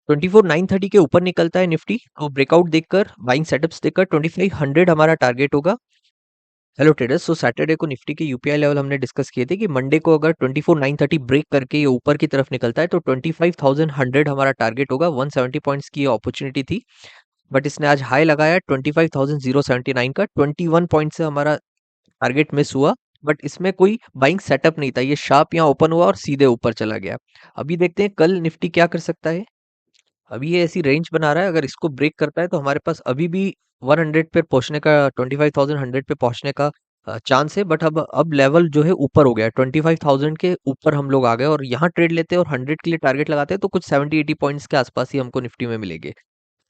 24,930 के ऊपर निकलता है निफ्टी तो ब्रेकआउट देखकर बाइंग सेटअप्स देखकर 2500 हमारा टारगेट होगा। हेलो ट्रेडर्स, सो सैटरडे को निफ्टी के यूपीआई लेवल हमने डिस्कस किए थे कि मंडे को अगर 24,930 ब्रेक करके ये ऊपर की तरफ निकलता है तो 25,100 हमारा टारगेट होगा। 170 पॉइंट्स की अपॉर्चुनिटी थी, बट इसने आज हाई लगाया 25,079 का। 21 पॉइंट से हमारा टारगेट मिस हुआ, बट इसमें कोई बाइंग सेटअप नहीं था। ये शार्प यहाँ ओपन हुआ और सीधे ऊपर चला गया। अभी देखते हैं कल निफ्टी क्या कर सकता है। अभी ये ऐसी रेंज बना रहा है, अगर इसको ब्रेक करता है तो हमारे पास अभी भी 100 पे पहुंचने का, 25,100 पे पहुंचने का चांस है। बट अब लेवल जो है ऊपर हो गया है, 25,000 के ऊपर हम लोग आ गए और यहाँ ट्रेड लेते हैं और 100 के लिए टारगेट लगाते हैं तो कुछ 70-80 पॉइंट्स के आसपास ही हमको निफ्टी में मिलेंगे।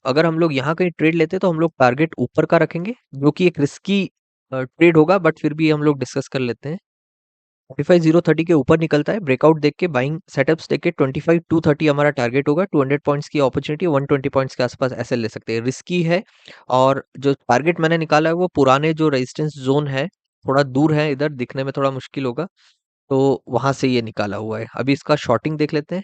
अगर हम लोग यहाँ कहीं ट्रेड लेते हैं तो हम लोग टारगेट ऊपर का रखेंगे, जो कि एक रिस्की ट्रेड होगा, बट फिर भी हम लोग डिस्कस कर लेते हैं। 25,030 के ऊपर निकलता है, ब्रेकआउट देख के बाइंग सेटअप्स देख के 25,230 हमारा टारगेट होगा। 200 पॉइंट्स की अपॉर्चुनिटी, 120 पॉइंट्स के आसपास ऐसे ले सकते हैं। रिस्की है और जो टारगेट मैंने निकाला है वो पुराने जो रेजिस्टेंस जोन है, थोड़ा दूर है, इधर दिखने में थोड़ा मुश्किल होगा, तो वहां से ये निकाला हुआ है। अभी इसका शॉर्टिंग देख लेते हैं।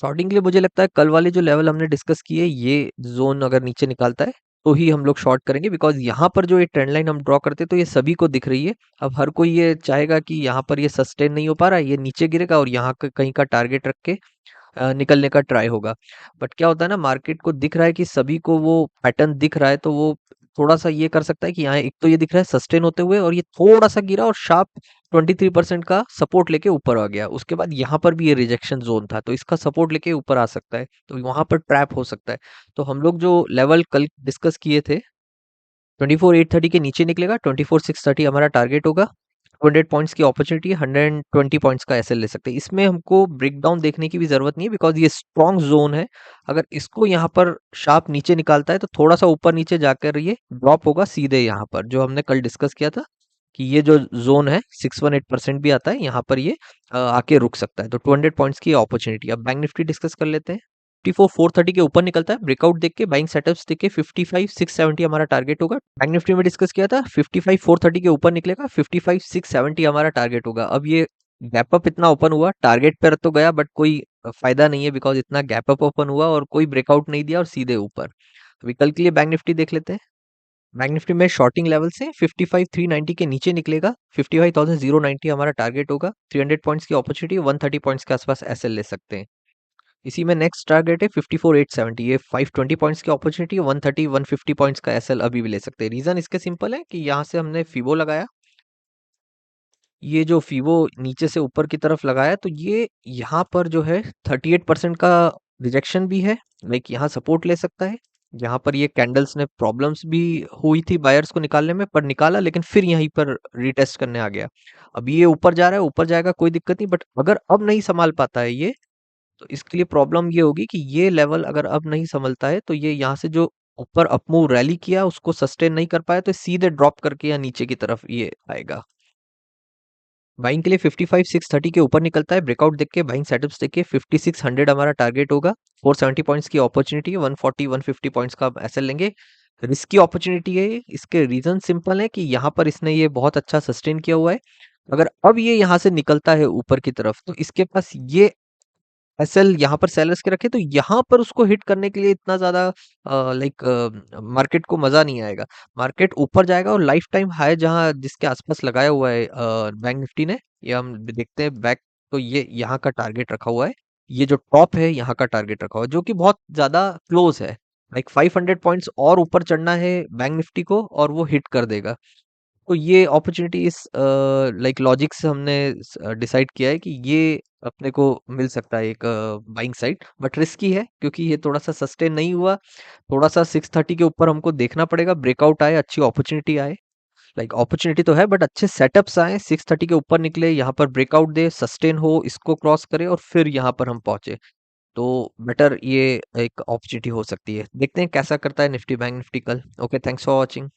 शॉर्टिंग के लिए मुझे लगता है कल वाले जो लेवल हमने डिस्कस किए, ये जोन अगर नीचे निकालता है तो ही हम लोग शॉर्ट करेंगे, बिकॉज यहाँ पर जो ये ट्रेंड लाइन हम ड्रॉ करते हैं तो ये सभी को दिख रही है। अब हर कोई ये चाहेगा कि यहाँ पर ये सस्टेन नहीं हो पा रहा है, ये नीचे गिरेगा और यहाँ कहीं का टारगेट रख के निकलने का ट्राई होगा। बट क्या होता है ना, मार्केट को दिख रहा है कि सभी को वो पैटर्न दिख रहा है, तो वो थोड़ा सा ये कर सकता है कि यहाँ एक तो ये दिख रहा है सस्टेन होते हुए और ये थोड़ा सा गिरा और शार्प 23% का सपोर्ट लेके ऊपर आ गया। उसके बाद यहाँ पर भी ये रिजेक्शन जोन था, तो इसका सपोर्ट लेके ऊपर आ सकता है, तो वहां पर ट्रैप हो सकता है। तो हम लोग जो लेवल कल डिस्कस किए थे, 24,830 के नीचे निकलेगा, 24,630 हमारा टारगेट होगा। 200 पॉइंट्स की अपॉर्चुनिटी, 120 पॉइंट्स का एसएल ले सकते हैं। इसमें हमको ब्रेकडाउन देखने की भी जरूरत नहीं है, बिकॉज ये स्ट्रॉन्ग जोन है। अगर इसको यहाँ पर शार्प नीचे निकालता है तो थोड़ा सा ऊपर नीचे जाकर ये ड्रॉप होगा सीधे यहाँ पर, जो हमने कल डिस्कस किया था कि ये जो जोन है 618% भी आता है, यहाँ पर ये आके रुक सकता है। तो 200 पॉइंट्स की अपॉर्चुनिटी। अब बैंक निफ्टी डिस्कस कर लेते हैं। 54,430 के ऊपर निकलता है, ब्रेकआउट देख के बाइंग सेटअप्स देख के 55,670 हमारा टारगेट होगा। बैंक निफ्टी में डिस्कस किया था 55,430 के ऊपर निकलेगा, 55,670 हमारा टारगेट होगा। अब ये गैप अप इतना ओपन हुआ, टारगेट पर तो गया बट कोई फायदा नहीं है, बिकॉज इतना गैप अप ओपन हुआ और कोई ब्रेकआउट नहीं दिया और सीधे ऊपर। अभी कल के लिए बैंक निफ्टी देख लेते हैं। बैंक निफ्टी में शॉर्टिंग लेवल से 55,390 के नीचे निकलेगा, 55,090 हमारा टारगेट होगा। 300 पॉइंट्स की अपॉर्चुनिटी, 130 पॉइंट्स के आसपास एसएल ले सकते हैं। इसी में नेक्स्ट टारगेट है 54,870, ये 520 पॉइंट्स की अपॉर्चुनिटी है। 130 150 पॉइंट्स का एसएल अभी भी ले सकते हैं। रीजन इसके सिंपल है कि यहाँ से हमने फिबो लगाया, ये जो फिबो नीचे से ऊपर की तरफ लगाया तो ये यहाँ पर जो है 38% का रिजेक्शन भी है, लाइक यहाँ सपोर्ट ले सकता है। यहाँ पर ये कैंडल्स ने प्रॉब्लम्स भी हुई थी बायर्स को निकालने में, पर निकाला, लेकिन फिर यहीं पर रीटेस्ट करने आ गया। अब ये ऊपर जा रहा है, ऊपर जाएगा, कोई दिक्कत नहीं, बट अगर अब नहीं संभाल पाता है ये, तो इसके लिए प्रॉब्लम ये होगी कि ये लेवल अगर अब नहीं संभलता है तो ये यहाँ से जो ऊपर अपमूव रैली किया उसको सस्टेन नहीं कर पाया तो सीधे ड्रॉप करके या नीचे की तरफ ये आएगा। बाइंग के लिए 55,630 के ऊपर निकलता है, ब्रेकआउट देख के बाइंग सेटअप्स देख के 5600 हमारा टारगेट होगा। 470 पॉइंट्स की अपॉर्चुनिटी है, 140 150 पॉइंट्स का एसएल लेंगे। रिस्की अपॉर्चुनिटी है ये। इसके रीजन सिंपल है कि यहाँ पर इसने ये बहुत अच्छा सस्टेन किया हुआ है। अगर अब ये यहाँ से निकलता है ऊपर की तरफ तो इसके पास ये एसएल यहाँ पर सेलर्स के रखे, तो यहाँ पर उसको हिट करने के लिए इतना ज्यादा लाइक मार्केट को मजा नहीं आएगा। मार्केट ऊपर जाएगा और लाइफ टाइम हाई जहाँ जिसके आसपास लगाया हुआ है बैंक निफ्टी ने, ये हम देखते हैं बैक, तो ये यहाँ का टारगेट रखा हुआ है। ये जो टॉप है यहाँ का टारगेट रखा हुआ है, जो कि बहुत ज्यादा क्लोज है। लाइक 500 पॉइंट्स और ऊपर चढ़ना है बैंक निफ्टी को और वो हिट कर देगा। तो ये अपॉर्चुनिटी इस लाइक लॉजिक से हमने डिसाइड किया है कि ये अपने को मिल सकता है एक बाइंग साइड, बट रिस्की है क्योंकि ये थोड़ा सा सस्टेन नहीं हुआ। थोड़ा सा 630 के ऊपर हमको देखना पड़ेगा, ब्रेकआउट आए, अच्छी अपॉर्चुनिटी आए। लाइक अपॉर्चुनिटी तो है बट अच्छे सेटअप्स आए, 630 के ऊपर निकले, यहाँ पर ब्रेकआउट दे, सस्टेन हो, इसको क्रॉस करे और फिर यहाँ पर हम पहुंचे, तो बेटर ये एक अपॉर्चुनिटी हो सकती है। देखते हैं कैसा करता है निफ्टी बैंक निफ्टी कल। Okay, thanks for watching.